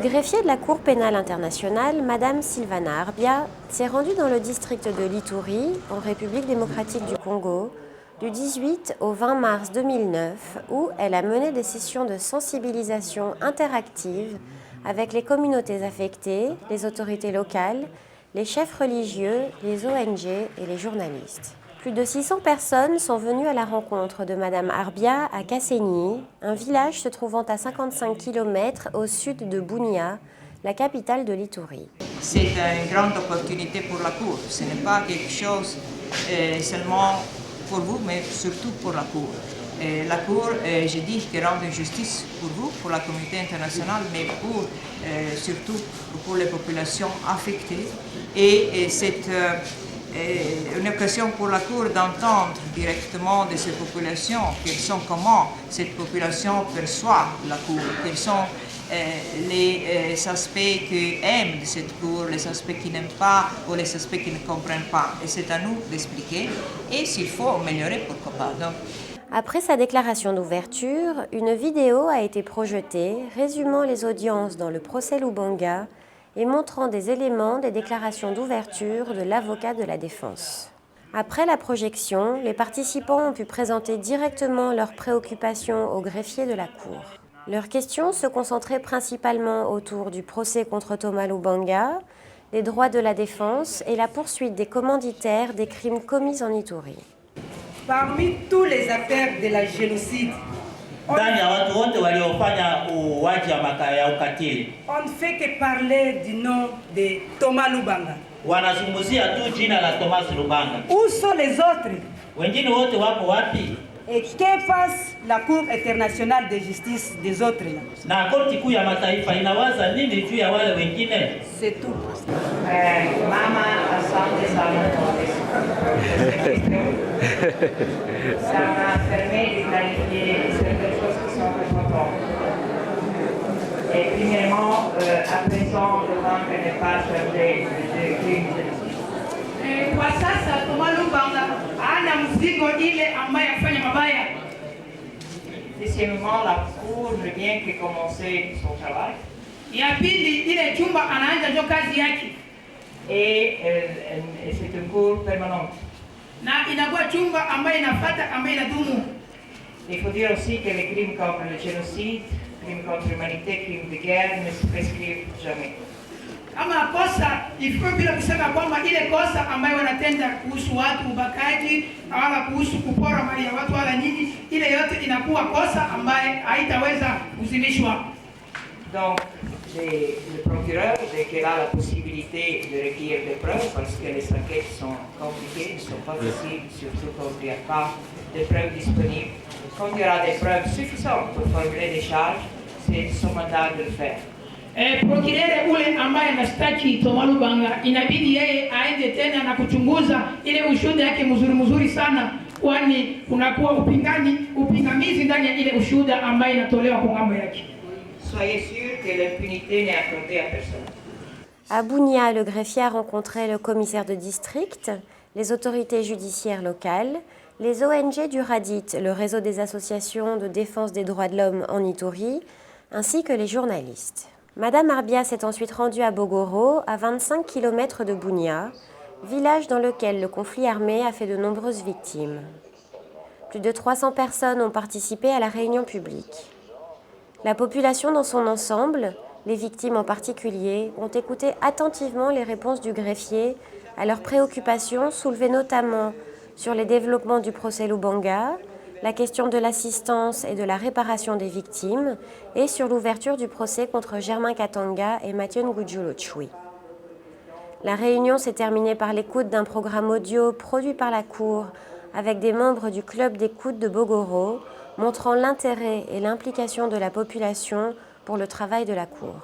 greffier de la Cour pénale internationale, Madame Silvana Arbia, s'est rendue dans le district de l'Ituri, en République démocratique du Congo, du 18 au 20 mars 2009, où elle a mené des sessions de sensibilisation interactive avec les communautés affectées, les autorités locales, les chefs religieux, les ONG et les journalistes. Plus de 600 personnes sont venues à la rencontre de Madame Arbia à Kasenyi, un village se trouvant à 55 km au sud de Bunia, la capitale de l'Ituri. C'est une grande opportunité pour la Cour. Ce n'est pas quelque chose seulement pour vous, mais surtout pour la Cour. La Cour, je dis, qui rend une justice pour vous, pour la communauté internationale, mais surtout pour les populations affectées. Et c'est une occasion pour la Cour d'entendre directement de ces populations comment cette population perçoit la Cour, quels sont les aspects qu'ils aiment de cette Cour, les aspects qu'ils n'aiment pas ou les aspects qu'ils ne comprennent pas. Et c'est à nous d'expliquer et s'il faut améliorer, pourquoi pas. Donc, après sa déclaration d'ouverture, une vidéo a été projetée résumant les audiences dans le procès Lubanga et montrant des éléments des déclarations d'ouverture de l'avocat de la défense. Après la projection, les participants ont pu présenter directement leurs préoccupations au greffier de la Cour. Leurs questions se concentraient principalement autour du procès contre Thomas Lubanga, les droits de la défense et la poursuite des commanditaires des crimes commis en Ituri. Parmi tous les acteurs de la génocide, on ne fait que parler du nom de Thomas Lubanga. Où sont les autres? Et que fasse la Cour internationale de justice des autres? C'est tout. Mama, asante sana ça m'a permis de clarifier certaines choses qui sont importantes. Et premièrement, à présent, le banque n'est pas chargé de crimes de génocide. Kwa sasa Thomas Lubanga hana mzigo ile ambaye afanya mabaya. Deuxièmement, la Cour ne vient que commencer son travail. Ya pili ile chumba anaanza ndio kazi yake. Et c'est une Cour permanente. Na inakuwa chumba ambaye inafuata ambaye inadumu. Il faut dire aussi que les crimes comme le génocide, crimes contre l'humanité, crimes de guerre ne se prescrivent jamais. Ama kosa ifike bila kusema kwamba ile kosa ambayo wanatenda kuhusu watu ubakaji wala kuhusu kupora mali ya watu wala nini, ile yote inakuwa kosa ambaye haitaweza kuzimishwa. Donc, le procureur, dès qu'il a la possibilité de recueillir des preuves, parce que les enquêtes sont compliquées, ne sont pas faciles, surtout quand il n'y a pas de preuves disponibles. Quand il y aura des preuves suffisantes pour formuler des charges, c'est son mandat de le faire. Procureur ule ambaye anashtaki Thomas Lubanga inabidi yeye aende tena na kuchunguza ile ushuhuda yake mzuri sana, kwani kunakuwa upingamizi ndani ya ile ushuhuda ambaye inatolewa kwa ngambo yake. Soyez sûr que l'impunité n'est accordée à personne. À Bunia, le greffier a rencontré le commissaire de district, les autorités judiciaires locales, les ONG du RADIT, le réseau des associations de défense des droits de l'homme en Ituri, ainsi que les journalistes. Madame Arbia s'est ensuite rendue à Bogoro, à 25 km de Bunia, village dans lequel le conflit armé a fait de nombreuses victimes. Plus de 300 personnes ont participé à la réunion publique. La population dans son ensemble, les victimes en particulier, ont écouté attentivement les réponses du greffier à leurs préoccupations soulevées notamment sur les développements du procès Lubanga, la question de l'assistance et de la réparation des victimes et sur l'ouverture du procès contre Germain Katanga et Mathieu Ngudjulu-Chui. La réunion s'est terminée par l'écoute d'un programme audio produit par la Cour avec des membres du club d'écoute de Bogoro, montrant l'intérêt et l'implication de la population pour le travail de la Cour.